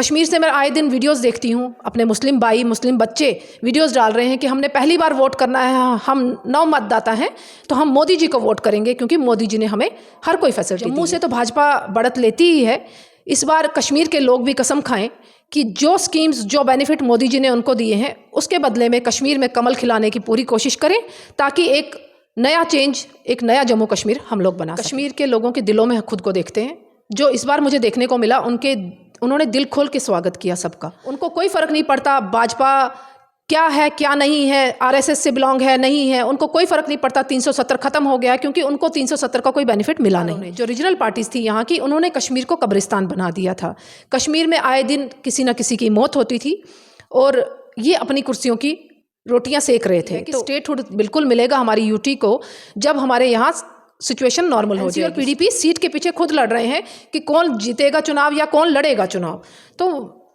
कश्मीर से मैं आए दिन वीडियोस देखती हूँ, अपने मुस्लिम भाई मुस्लिम बच्चे वीडियोस डाल रहे हैं कि हमने पहली बार वोट करना है, हम नव मतदाता हैं तो हम मोदी जी को वोट करेंगे क्योंकि मोदी जी ने हमें हर कोई फैसिलिटी। जम्मू से तो भाजपा बढ़त लेती ही है। इस बार कश्मीर के लोग भी कसम खाएं कि जो स्कीम्स जो बेनिफिट मोदी जी ने उनको दिए हैं उसके बदले में कश्मीर में कमल खिलाने की पूरी कोशिश करें ताकि एक नया चेंज, एक नया जम्मू कश्मीर हम लोग बना। कश्मीर के लोगों के दिलों में खुद को देखते हैं। जो इस बार मुझे देखने को मिला, उन्होंने दिल खोल के स्वागत किया सबका। उनको कोई फ़र्क नहीं पड़ता भाजपा क्या है क्या नहीं है, आरएसएस से बिलोंग है नहीं है, उनको कोई फ़र्क नहीं पड़ता। 370 ख़त्म हो गया क्योंकि उनको 370 का कोई बेनिफिट मिला नहीं। जो रीजनल पार्टीज़ थी यहाँ की, उन्होंने कश्मीर को कब्रिस्तान बना दिया था। कश्मीर में आए दिन किसी न किसी की मौत होती थी और ये अपनी कुर्सियों की रोटियां सेक रहे थे कि स्टेटहुड बिल्कुल मिलेगा हमारी यूटी को जब हमारे यहाँ सिचुएशन नॉर्मल हो जाए। और पीडीपी सीट के पीछे खुद लड़ रहे हैं कि कौन जीतेगा चुनाव या कौन लड़ेगा चुनाव। तो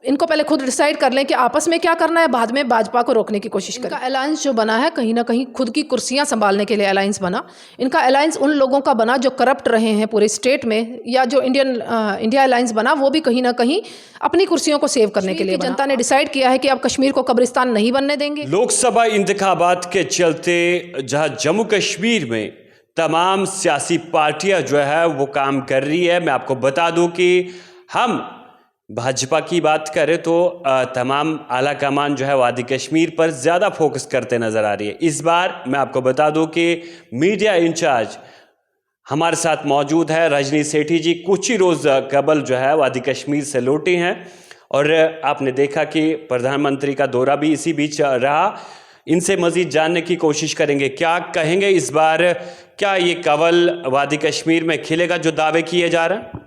इनको पहले खुद डिसाइड कर लें कि आपस में क्या करना है, बाद में भाजपा को रोकने की कोशिश करें। इनका अलायंस जो बना है कहीं ना कहीं खुद की कुर्सियां संभालने के लिए अलायंस बना। इनका अलायंस उन लोगों का बना जो करप्ट रहे हैं पूरे स्टेट में, या जो इंडिया अलायंस बना वो भी कहीं ना कहीं अपनी कुर्सियों को सेव करने के लिए। जनता ने डिसाइड किया है कि अब कश्मीर को कब्रिस्तान नहीं बनने देंगे। लोकसभा इंतखाबात के चलते जहां जम्मू कश्मीर में तमाम सियासी पार्टियां जो है वो काम कर रही है। मैं आपको बता दूं कि हम भाजपा की बात करें तो तमाम आला कमान जो है वादी कश्मीर पर ज़्यादा फोकस करते नज़र आ रही है। इस बार मैं आपको बता दूं कि मीडिया इंचार्ज हमारे साथ मौजूद है रजनी सेठी जी। कुछ ही रोज़ कबल जो है वादी कश्मीर से लौटे हैं और आपने देखा कि प्रधानमंत्री का दौरा भी इसी बीच रहा। इनसे मज़ीद जानने की कोशिश करेंगे क्या कहेंगे इस बार, क्या ये कवल वादी कश्मीर में खिलेगा जो दावे किए जा रहे हैं?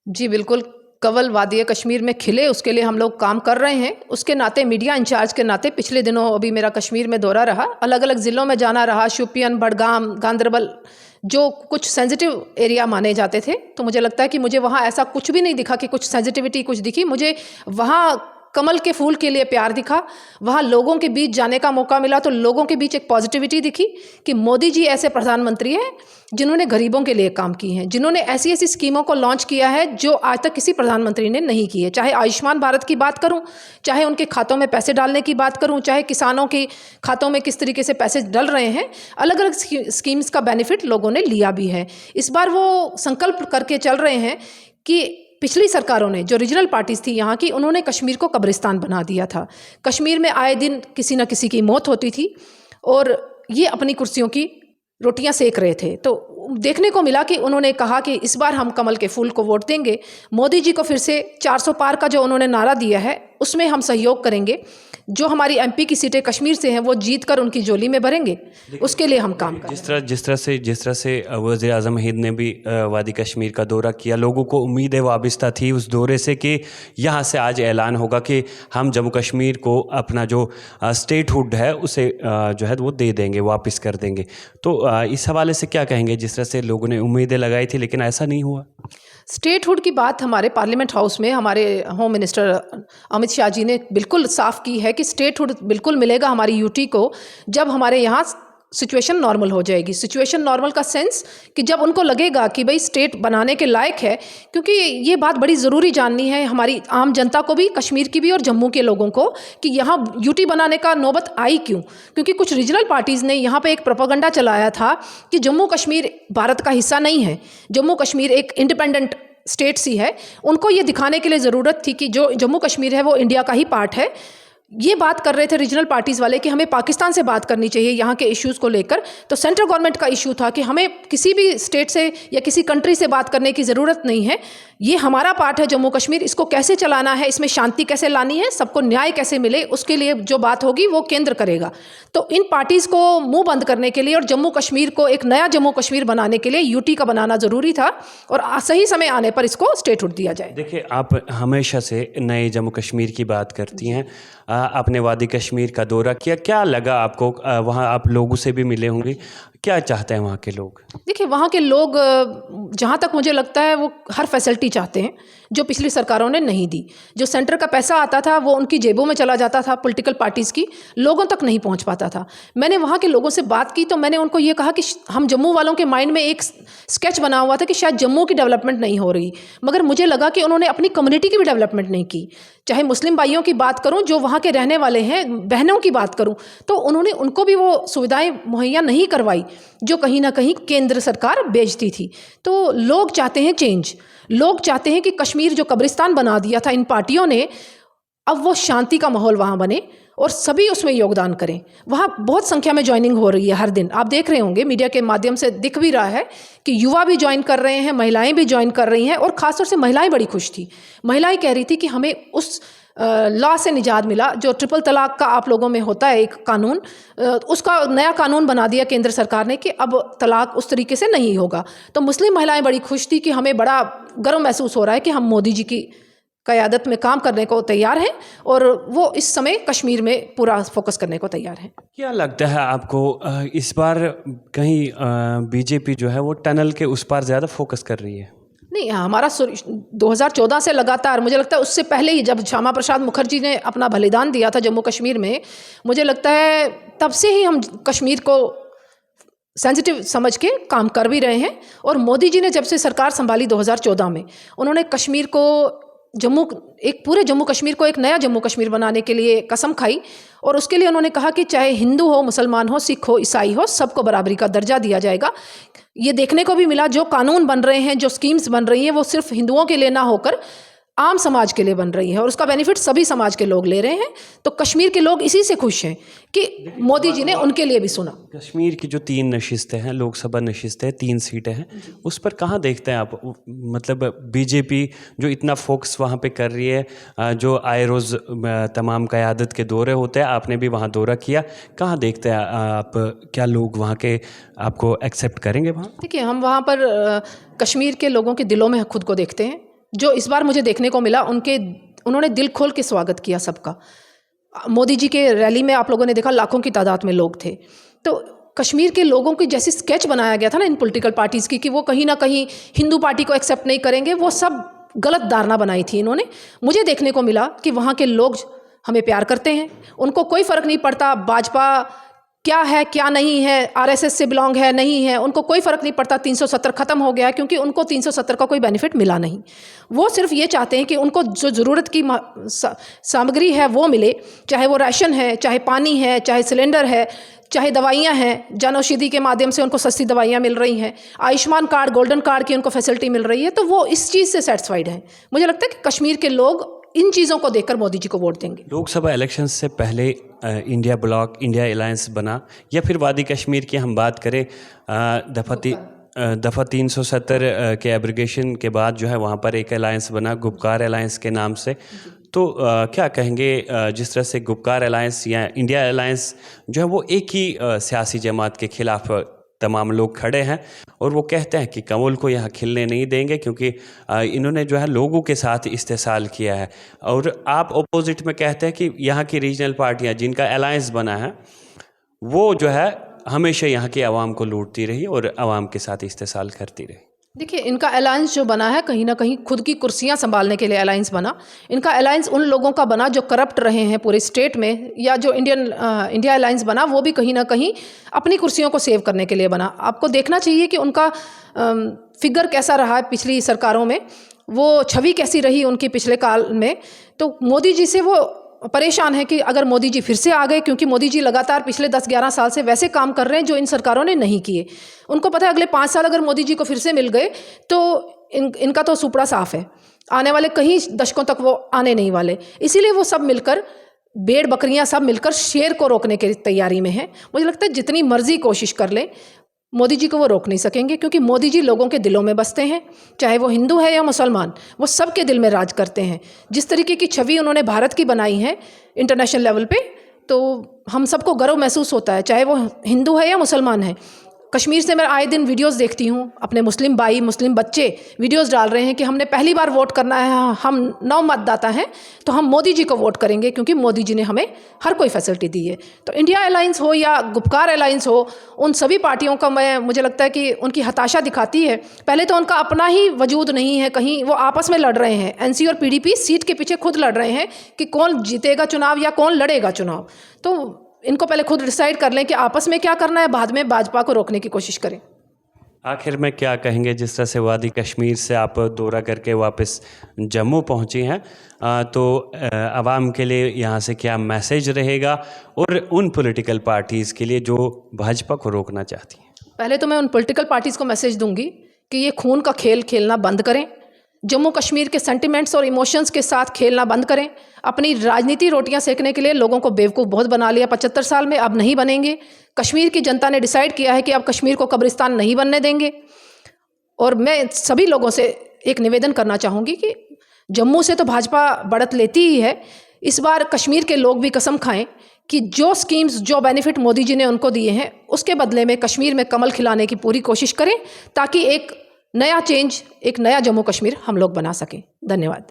जी बिल्कुल, कवल वादी कश्मीर में खिले उसके लिए हम लोग काम कर रहे हैं। उसके नाते, मीडिया इंचार्ज के नाते, पिछले दिनों अभी मेरा कश्मीर में दौरा रहा, अलग अलग ज़िलों में जाना रहा, शोपियान, बडगाम, गांदरबल, जो कुछ सेंसिटिव एरिया माने जाते थे। तो मुझे लगता है कि मुझे वहाँ ऐसा कुछ भी नहीं दिखा कि कुछ सेंसिटिविटी कुछ दिखी। मुझे वहाँ कमल के फूल के लिए प्यार दिखा, वहाँ लोगों के बीच जाने का मौका मिला तो लोगों के बीच एक पॉजिटिविटी दिखी कि मोदी जी ऐसे प्रधानमंत्री हैं जिन्होंने गरीबों के लिए काम की हैं, जिन्होंने ऐसी ऐसी स्कीमों को लॉन्च किया है जो आज तक किसी प्रधानमंत्री ने नहीं की है। चाहे आयुष्मान भारत की बात करूं, चाहे उनके खातों में पैसे डालने की बात करूं, चाहे किसानों के खातों में किस तरीके से पैसे डल रहे हैं, अलग अलग स्कीम्स का बेनिफिट लोगों ने लिया भी है। इस बार वो संकल्प करके चल रहे हैं कि पिछली सरकारों ने, जो रीजनल पार्टीज़ थी यहाँ की, उन्होंने कश्मीर को कब्रिस्तान बना दिया था। कश्मीर में आए दिन किसी न किसी की मौत होती थी और ये अपनी कुर्सियों की रोटियां सेक रहे थे। तो देखने को मिला कि उन्होंने कहा कि इस बार हम कमल के फूल को वोट देंगे, मोदी जी को फिर से 400 पार का जो उन्होंने नारा दिया है उसमें हम सहयोग करेंगे। जो हमारी एमपी की सीटें कश्मीर से हैं वो जीत कर उनकी झोली में भरेंगे, उसके लिए हम काम करेंगे। जिस तरह से वज़ीर आज़म हिंद ने भी वादी कश्मीर का दौरा किया, लोगों को उम्मीदें वाबस्ता थी उस दौरे से कि यहाँ से आज ऐलान होगा कि हम जम्मू कश्मीर को अपना जो स्टेटहुड है उसे जो है वो दे देंगे, वापस कर देंगे। तो इस हवाले से क्या कहेंगे, जिस तरह से लोगों ने उम्मीदें लगाई थी लेकिन ऐसा नहीं हुआ? स्टेटहुड की बात हमारे पार्लियामेंट हाउस में हमारे होम मिनिस्टर अमित शाह जी ने बिल्कुल साफ की है कि स्टेटहुड बिल्कुल मिलेगा हमारी यूटी को जब हमारे यहाँ सिचुएशन नॉर्मल हो जाएगी। सिचुएशन नॉर्मल का सेंस कि जब उनको लगेगा कि भाई स्टेट बनाने के लायक है, क्योंकि ये बात बड़ी ज़रूरी जाननी है हमारी आम जनता को भी, कश्मीर की भी और जम्मू के लोगों को, कि यहाँ यूटी बनाने का नौबत आई क्यों। क्योंकि कुछ रीजनल पार्टीज़ ने यहाँ पे एक प्रोपेगेंडा चलाया था कि जम्मू कश्मीर भारत का हिस्सा नहीं है, जम्मू कश्मीर एक इंडिपेंडेंट स्टेट सी है। उनको ये दिखाने के लिए ज़रूरत थी कि जो जम्मू कश्मीर है वो इंडिया का ही पार्ट है। ये बात कर रहे थे रीजनल पार्टीज़ वाले कि हमें पाकिस्तान से बात करनी चाहिए यहाँ के इश्यूज़ को लेकर। तो सेंट्रल गवर्नमेंट का इशू था कि हमें किसी भी स्टेट से या किसी कंट्री से बात करने की ज़रूरत नहीं है, ये हमारा पार्ट है जम्मू कश्मीर, इसको कैसे चलाना है, इसमें शांति कैसे लानी है, सबको न्याय कैसे मिले, उसके लिए जो बात होगी वो केंद्र करेगा। तो इन पार्टीज़ को मुंह बंद करने के लिए और जम्मू कश्मीर को एक नया जम्मू कश्मीर बनाने के लिए यूटी का बनाना ज़रूरी था और सही समय आने पर इसको स्टेटहुड दिया जाए। देखिए, आप हमेशा से नए जम्मू कश्मीर की बात करती हैं, आपने वादी कश्मीर का दौरा किया, क्या लगा आपको? वहाँ आप लोगों से भी मिले होंगे, क्या चाहते हैं वहाँ के लोग? देखिए, वहाँ के लोग जहाँ तक मुझे लगता है वो हर फैसिलिटी चाहते हैं जो पिछली सरकारों ने नहीं दी। जो सेंटर का पैसा आता था वो उनकी जेबों में चला जाता था, पॉलिटिकल पार्टीज़ की, लोगों तक नहीं पहुँच पाता था। मैंने वहाँ के लोगों से बात की तो मैंने उनको ये कहा कि हम जम्मू वालों के माइंड में एक स्केच बना हुआ था कि शायद जम्मू की डेवलपमेंट नहीं हो रही, मगर मुझे लगा कि उन्होंने अपनी कम्युनिटी की भी डेवलपमेंट नहीं की। चाहे मुस्लिम भाइयों की बात करूं जो वहाँ के रहने वाले हैं, बहनों की बात करूं तो उन्होंने उनको भी वो सुविधाएं मुहैया नहीं करवाई जो कहीं ना कहीं केंद्र सरकार बेचती थी। तो लोग चाहते हैं चेंज, लोग चाहते हैं कि कश्मीर जो कब्रिस्तान बना दिया था इन पार्टियों ने, अब वो शांति का माहौल वहाँ बने और सभी उसमें योगदान करें। वहाँ बहुत संख्या में ज्वाइनिंग हो रही है हर दिन, आप देख रहे होंगे मीडिया के माध्यम से दिख भी रहा है कि युवा भी ज्वाइन कर रहे हैं, महिलाएं भी ज्वाइन कर रही हैं और ख़ासतौर से महिलाएं बड़ी खुश थी। महिलाएं कह रही थी कि हमें उस लॉ से निजात मिला जो ट्रिपल तलाक का आप लोगों में होता है एक कानून, उसका नया कानून बना दिया केंद्र सरकार ने कि अब तलाक उस तरीके से नहीं होगा। तो मुस्लिम महिलाएं बड़ी खुश थी कि हमें बड़ा गर्व महसूस हो रहा है कि हम मोदी जी की क़यादत में काम करने को तैयार हैं और वो इस समय कश्मीर में पूरा फोकस करने को तैयार हैं। क्या लगता है आपको इस बार कहीं बीजेपी जो है वो टनल के उस पार ज़्यादा फोकस कर रही है? नहीं, हमारा 2014 से लगातार, मुझे लगता है उससे पहले ही जब श्यामा प्रसाद मुखर्जी ने अपना बलिदान दिया था जम्मू कश्मीर में, मुझे लगता है तब से ही हम कश्मीर को सेंसिटिव समझ के काम कर भी रहे हैं। और मोदी जी ने जब से सरकार संभाली 2014 में, उन्होंने कश्मीर को एक पूरे जम्मू कश्मीर को एक नया जम्मू कश्मीर बनाने के लिए कसम खाई और उसके लिए उन्होंने कहा कि चाहे हिंदू हो, मुसलमान हो, सिख हो, ईसाई हो, सबको बराबरी का दर्जा दिया जाएगा। ये देखने को भी मिला जो कानून बन रहे हैं, जो स्कीम्स बन रही हैं, वो सिर्फ हिंदुओं के लिए ना होकर आम समाज के लिए बन रही है और उसका बेनिफिट सभी समाज के लोग ले रहे हैं। तो कश्मीर के लोग इसी से खुश हैं कि मोदी जी ने उनके लिए भी सुना। कश्मीर की जो 3 नशिस्तें हैं, लोकसभा नशिस्तें, 3 सीटें हैं, उस पर कहाँ देखते हैं आप? मतलब बीजेपी जो इतना फोकस वहाँ पे कर रही है, जो आए रोज़ तमाम क़यादत के दौरे होते हैं, आपने भी वहाँ दौरा किया, कहाँ देखते हैं आप? क्या लोग वहाँ के आपको एक्सेप्ट करेंगे वहाँ? देखिए, हम वहाँ पर कश्मीर के लोगों के दिलों में खुद को देखते हैं। जो इस बार मुझे देखने को मिला, उन्होंने दिल खोल के स्वागत किया सबका। मोदी जी के रैली में आप लोगों ने देखा लाखों की तादाद में लोग थे। तो कश्मीर के लोगों की जैसी स्केच बनाया गया था ना इन पॉलिटिकल पार्टीज़ की कि वो कहीं ना कहीं हिंदू पार्टी को एक्सेप्ट नहीं करेंगे, वो सब गलत धारणा बनाई थी इन्होंने। मुझे देखने को मिला कि वहाँ के लोग हमें प्यार करते हैं, उनको कोई फ़र्क नहीं पड़ता भाजपा क्या है क्या नहीं है, आरएसएस से बिलोंग है नहीं है, उनको कोई फ़र्क नहीं पड़ता। 370 ख़त्म हो गया क्योंकि उनको 370 का कोई बेनिफिट मिला नहीं। वो सिर्फ ये चाहते हैं कि उनको जो ज़रूरत की सामग्री है वो मिले, चाहे वो राशन है, चाहे पानी है, चाहे सिलेंडर है, चाहे दवाइयाँ हैं, जन औषधि के माध्यम से उनको सस्ती दवाइयाँ मिल रही हैं, आयुष्मान कार्ड, गोल्डन कार्ड की उनको फैसिलिटी मिल रही है, तो वो इस चीज़ से सेटिस्फाइड हैं। मुझे लगता है कि कश्मीर के लोग इन चीज़ों को देखकर मोदी जी को वोट देंगे। लोकसभा इलेक्शन से पहले इंडिया ब्लॉक, इंडिया अलायंस बना, या फिर वादी कश्मीर की हम बात करें, दफ़ा 370 के एब्रिगेशन के बाद जो है वहाँ पर एक अलायंस बना गुपकार अलायंस के नाम से। तो क्या कहेंगे, जिस तरह से गुपकार अलायंस या इंडिया अलायंस जो है वो एक ही सियासी जमात के खिलाफ तमाम लोग खड़े हैं और वो कहते हैं कि कमल को यहाँ खिलने नहीं देंगे क्योंकि इन्होंने जो है लोगों के साथ इस्तेसाल किया है। और आप अपोजिट में कहते हैं कि यहाँ की रीजनल पार्टियाँ जिनका अलायंस बना है वो जो है हमेशा यहाँ की आवाम को लूटती रही और आवाम के साथ इस्तेसाल करती रही। देखिए, इनका अलायंस जो बना है कहीं ना कहीं खुद की कुर्सियां संभालने के लिए अलायंस बना। इनका अलायंस उन लोगों का बना जो करप्ट रहे हैं पूरे स्टेट में, या जो इंडिया अलायंस बना वो भी कहीं ना कहीं अपनी कुर्सियों को सेव करने के लिए बना। आपको देखना चाहिए कि उनका फिगर कैसा रहा है पिछली सरकारों में, वो छवि कैसी रही उनकी पिछले काल में। तो मोदी जी से वो परेशान है कि अगर मोदी जी फिर से आ गए, क्योंकि मोदी जी लगातार पिछले 10-11 साल से वैसे काम कर रहे हैं जो इन सरकारों ने नहीं किए। उनको पता है अगले 5 साल अगर मोदी जी को फिर से मिल गए तो इनका तो सुपड़ा साफ है, आने वाले कई दशकों तक वो आने नहीं वाले। इसीलिए वो सब मिलकर, भेड़ बकरियां सब मिलकर शेर को रोकने की तैयारी में हैं। मुझे लगता है जितनी मर्जी कोशिश कर लें मोदी जी को वो रोक नहीं सकेंगे, क्योंकि मोदी जी लोगों के दिलों में बसते हैं, चाहे वो हिंदू है या मुसलमान, वो सबके दिल में राज करते हैं। जिस तरीके की छवि उन्होंने भारत की बनाई है इंटरनेशनल लेवल पे, तो हम सबको गर्व महसूस होता है, चाहे वो हिंदू है या मुसलमान है। कश्मीर से मैं आए दिन वीडियोस देखती हूँ, अपने मुस्लिम भाई मुस्लिम बच्चे वीडियोस डाल रहे हैं कि हमने पहली बार वोट करना है, हम 9 मतदाता हैं तो हम मोदी जी को वोट करेंगे क्योंकि मोदी जी ने हमें हर कोई फैसिलिटी दी है। तो इंडिया अलायंस हो या गुपकार अलायंस हो, उन सभी पार्टियों का मुझे लगता है कि उनकी हताशा दिखाती है। पहले तो उनका अपना ही वजूद नहीं है, कहीं वो आपस में लड़ रहे हैं। एनसी और पीडीपी सीट के पीछे खुद लड़ रहे हैं कि कौन जीतेगा चुनाव या कौन लड़ेगा चुनाव। तो इनको पहले खुद डिसाइड कर लें कि आपस में क्या करना है, बाद में भाजपा को रोकने की कोशिश करें। आखिर में क्या कहेंगे, जिस तरह से वादी कश्मीर से आप दौरा करके वापस जम्मू पहुंची हैं, तो आवाम के लिए यहाँ से क्या मैसेज रहेगा और उन पॉलिटिकल पार्टीज़ के लिए जो भाजपा को रोकना चाहती हैं? पहले तो मैं उन पॉलिटिकल पार्टीज़ को मैसेज दूंगी कि ये खून का खेल खेलना बंद करें, जम्मू कश्मीर के सेंटिमेंट्स और इमोशंस के साथ खेलना बंद करें। अपनी राजनीति रोटियां सेकने के लिए लोगों को बेवकूफ़ बहुत बना लिया 75 साल में, अब नहीं बनेंगे। कश्मीर की जनता ने डिसाइड किया है कि अब कश्मीर को कब्रिस्तान नहीं बनने देंगे। और मैं सभी लोगों से एक निवेदन करना चाहूँगी कि जम्मू से तो भाजपा बढ़त लेती ही है, इस बार कश्मीर के लोग भी कसम खाएं कि जो स्कीम्स जो बेनिफिट मोदी जी ने उनको दिए हैं उसके बदले में कश्मीर में कमल खिलाने की पूरी कोशिश करें, ताकि एक नया चेंज, एक नया जम्मू कश्मीर हम लोग बना सकें। धन्यवाद।